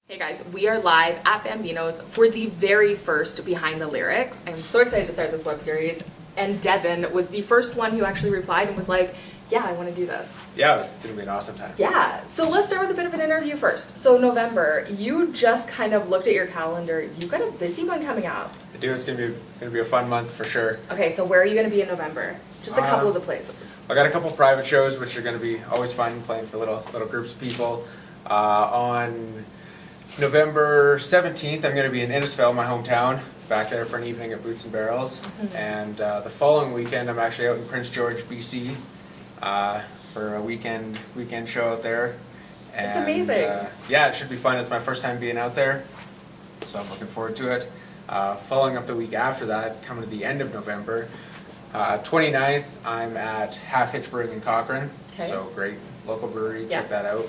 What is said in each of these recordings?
Hey guys, we are live at Bambino's for the very first Behind the Lyrics. I'm so excited to start this web series, and Devin was the first one who actually replied and was like, yeah, I want to do this. Yeah, it's going to be an awesome time. Yeah, so let's start with a bit of an interview first. So November, you just kind of looked at your calendar. You got a busy one coming up. I do. It's going to be a fun month for sure. Okay, so where are you going to be in November? Just a couple of the places. I got a couple private shows which are going to be always fun, playing for little groups of people. On November 17th, I'm going to be in Innisfail, my hometown, back there for an evening at Boots and Barrels. Mm-hmm. And the following weekend, I'm actually out in Prince George, BC, for a weekend show out there. And, It's amazing. Yeah, it should be fun. It's my first time being out there, so I'm looking forward to it. Following up the week after that, coming to the end of November, 29th, I'm at Half Hitch Brewing in Cochrane. Okay. So great local brewery, Yeah. check that out.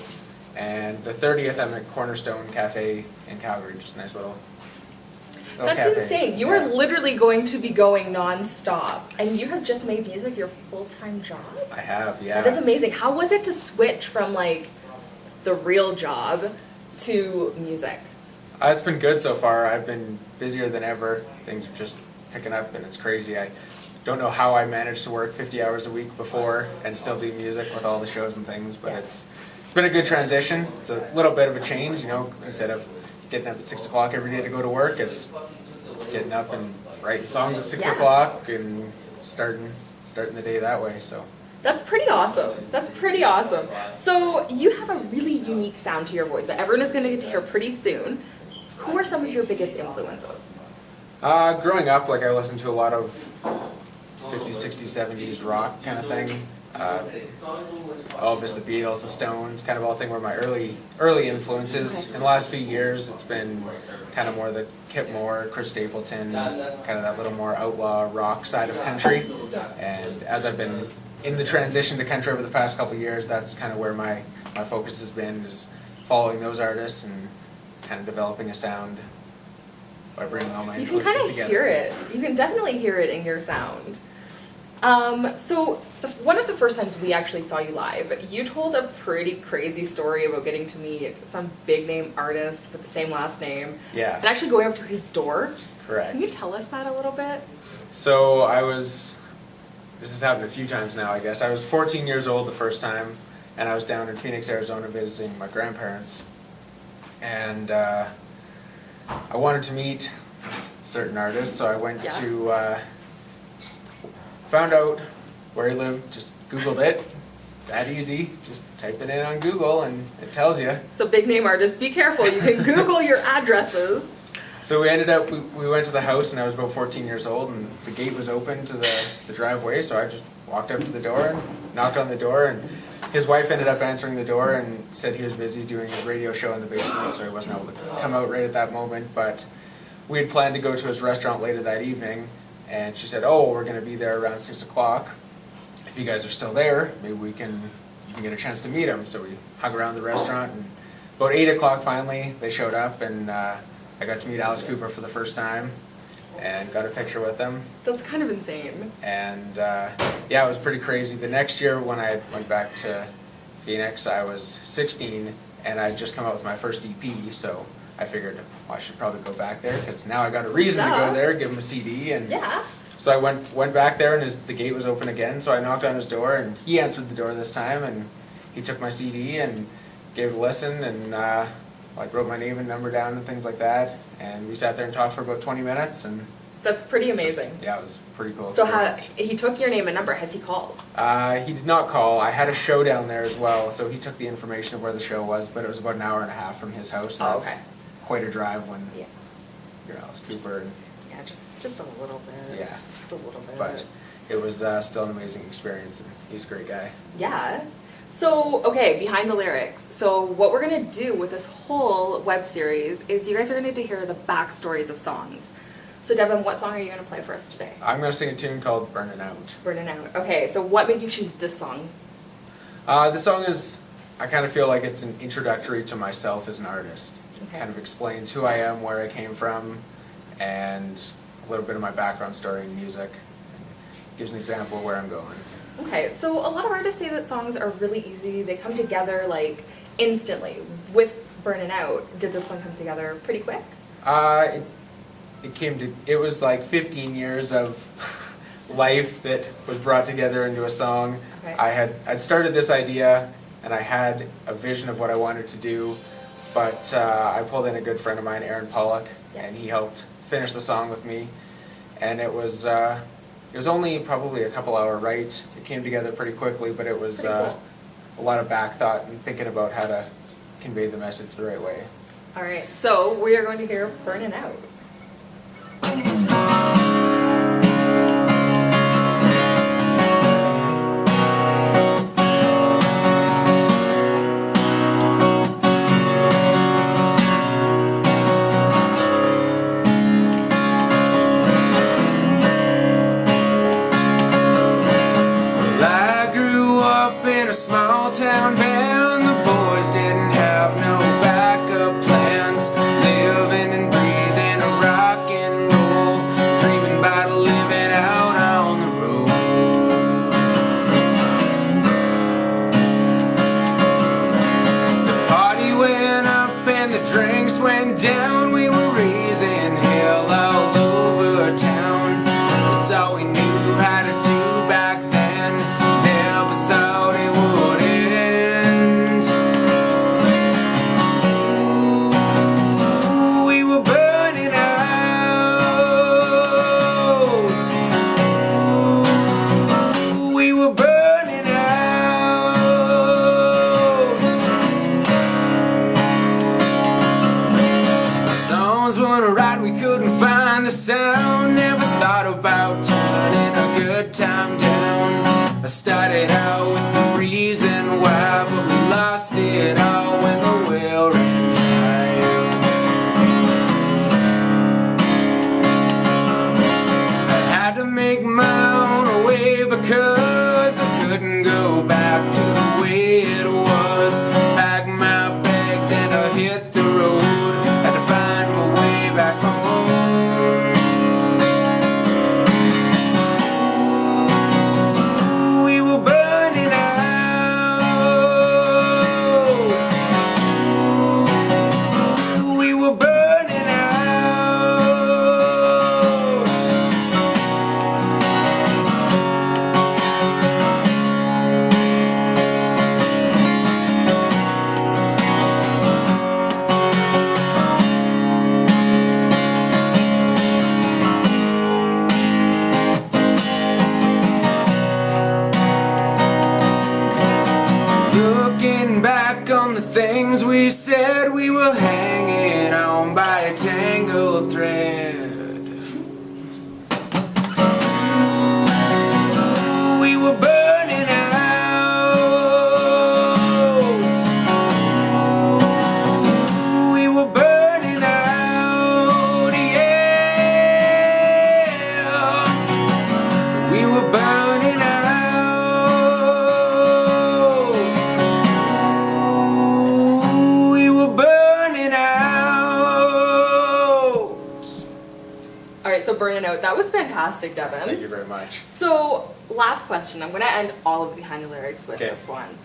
And the 30th, I'm at Cornerstone Cafe in Calgary, just a nice little That's cafe. insane. You Yeah. are literally going to be going non-stop, and you have just made music your full-time job? I have, yeah. That is amazing. How was it to switch from like the real job to music? It's been good so far. I've been busier than ever. Things are just picking up, and it's crazy. I don't know how I managed to work 50 hours a week before and still do music with all the shows and things, but it's been a good transition. It's a little bit of a change, you know, instead of getting up at 6 o'clock every day to go to work, it's getting up and writing songs at 6 Yeah. o'clock and starting the day that way, so. That's pretty awesome. That's pretty awesome. So you have a really unique sound to your voice that everyone is going to get to hear pretty soon. Who are some of your biggest influences? Growing up, like I listened to a lot of 50s, 60s, 70s rock kind of thing. Elvis, the Beatles, the Stones, kind of all thing were my early influences. Okay. In the last few years, it's been kind of more the Kip Moore, Chris Stapleton, kind of that little more outlaw rock side of country. And as I've been in the transition to country over the past couple of years, that's kind of where my focus has been, is following those artists and kind of developing a sound by bringing all my You can influences kind of together. hear it. You can definitely hear it in your sound. So one of the first times we actually saw you live, you told a pretty crazy story about getting to meet some big name artist with the same last name. Yeah. And actually going up to his door. Correct. Can you tell us that a little bit? So this has happened a few times now, I guess. I was 14 years old the first time, and I was down in Phoenix, Arizona visiting my grandparents. And I wanted to meet a certain artist, so I went to, found out where he lived, just Googled it. It's that easy. Just type it in on Google and it tells you. So big name artist, be careful. You can Google your addresses. So we ended up, we went to the house, and I was about 14 years old, and the gate was open to the driveway, so I just walked up to the door and knocked on the door, and his wife ended up answering the door and said he was busy doing his radio show in the basement, so he wasn't able to come out right at that moment. But we had planned to go to his restaurant later that evening, and she said, oh, we're going to be there around 6 o'clock. If you guys are still there, maybe you can get a chance to meet him. So we hung around the restaurant, and about 8 o'clock finally they showed up, and I got to meet Alice Cooper for the first time and got a picture with him. That's kind of insane. And yeah, it was pretty crazy. The next year when I went back to Phoenix, I was 16, and I'd just come out with my first EP, so I figured, well, I should probably go back there, because now I got a reason to go there, give him a CD. And Yeah. so I went back there, and the gate was open again, so I knocked on his door, and he answered the door this time, and he took my CD and gave it a listen, and like wrote my name and number down and things like that, and we sat there and talked for about 20 minutes, and That's pretty amazing. yeah, it was a pretty cool So experience. he took your name and number. Has he called? He did not call. I had a show down there as well, so he took the information of where the show was, but it was about an hour and a half from his house, and Oh, that's okay. quite a drive when Yeah. you're Alice Cooper. And, Yeah, just a little bit. Yeah. Just a little bit. but it was still an amazing experience, and he's a great guy. Yeah. So, okay, Behind the Lyrics. So what we're going to do with this whole web series is you guys are going to get to hear the backstories of songs. So Devin, what song are you going to play for us today? I'm going to sing a tune called Burnin' Out. Burnin' Out. Okay, so what made you choose this song? The song is, I kind of feel like it's an introductory to myself as an artist. Okay. It kind of explains who I am, where I came from, and a little bit of my background story in music. And gives an example of where I'm going. Okay, so a lot of artists say that songs are really easy. They come together like instantly. With Burnin' Out, did this one come together pretty quick? It was like 15 years of life that was brought together into a song. Okay. I'd started this idea and I had a vision of what I wanted to do, but I pulled in a good friend of mine, Aaron Pollock, Yeah. and he helped finish the song with me. And it was only probably a couple hour write. It came together pretty quickly, but it was Pretty cool. a lot of back thought and thinking about how to convey the message the right way. All right, so we are going to hear Burnin' Out. A small town band, the boys didn't have no backup plans, living and breathing a rock and roll, dreaming about living out on the road. The party went up and the drinks went down, we were raising hell all over town. It's all we knew how to do back then, never thought it would end. Ooh, we were burning out. Ooh, we were burning out. The songs weren't right, we couldn't find the sound, never thought about turning a good time down. I started out with the reason why, but we lost it all when the well ran dry. I had to make my own way because I couldn't go back to the way it was. Pack my bags and I hit the road, had to find my way back home. Looking back on the things we said, we were hanging on by a tangled thread. Ooh, we were burning out. Ooh, we were burning out, yeah. We were burning out. So Burnin' Out, that was fantastic, Devin. Thank you very much. So, last question. I'm going to end all of Behind the Lyrics with Okay. this one.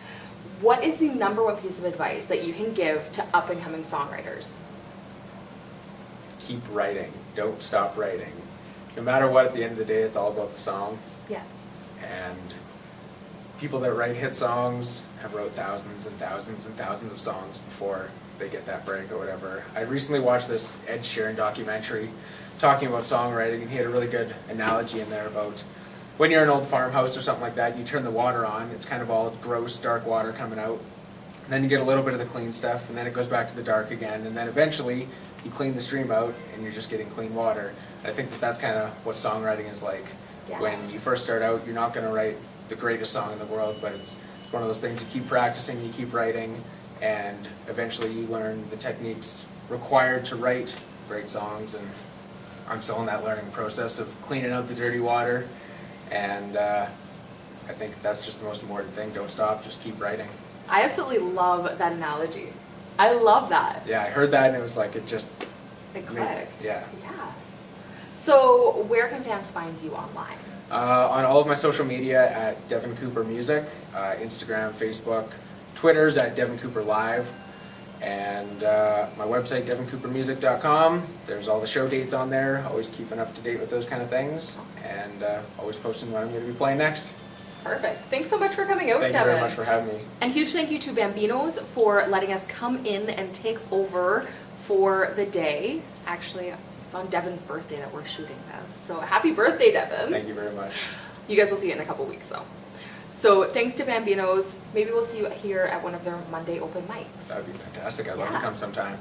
What is the #1 piece of advice that you can give to up-and-coming songwriters? Keep writing. Don't stop writing. No matter what, at the end of the day, it's all about the song. Yeah. And people that write hit songs have wrote thousands and thousands and thousands of songs before they get that break or whatever. I recently watched this Ed Sheeran documentary talking about songwriting, and he had a really good analogy in there about when you're in an old farmhouse or something like that, and you turn the water on, it's kind of all gross, dark water coming out. And then you get a little bit of the clean stuff, and then it goes back to the dark again, and then eventually you clean the stream out, and you're just getting clean water. And I think that that's kind of what songwriting is like. Yeah. When you first start out, you're not going to write the greatest song in the world, but it's one of those things you keep practicing, you keep writing, and eventually you learn the techniques required to write great songs. And I'm still in that learning process of cleaning out the dirty water, and I think that's just the most important thing. Don't stop, just keep writing. I absolutely love that analogy. I love that. Yeah, I heard that and it was like it just... It clicked. Yeah. Yeah. So, where can fans find you online? On all of my social media at Devin Cooper Music, Instagram, Facebook, Twitter's at Devin Cooper Live, and my website, devincoopermusic.com. There's all the show dates on there, always keeping up to date with those kind of things, and always posting what I'm going to be playing next. Perfect. Thanks so much for coming out, Thank Devin. you very much for having me. And huge thank you to Bambinos for letting us come in and take over for the day. Actually, it's on Devin's birthday that we're shooting this. So happy birthday, Devin. Thank you very much. You guys will see it in a couple weeks, though. So thanks to Bambinos. Maybe we'll see you here at one of their Monday open mics. That would be fantastic. I'd love to come sometime.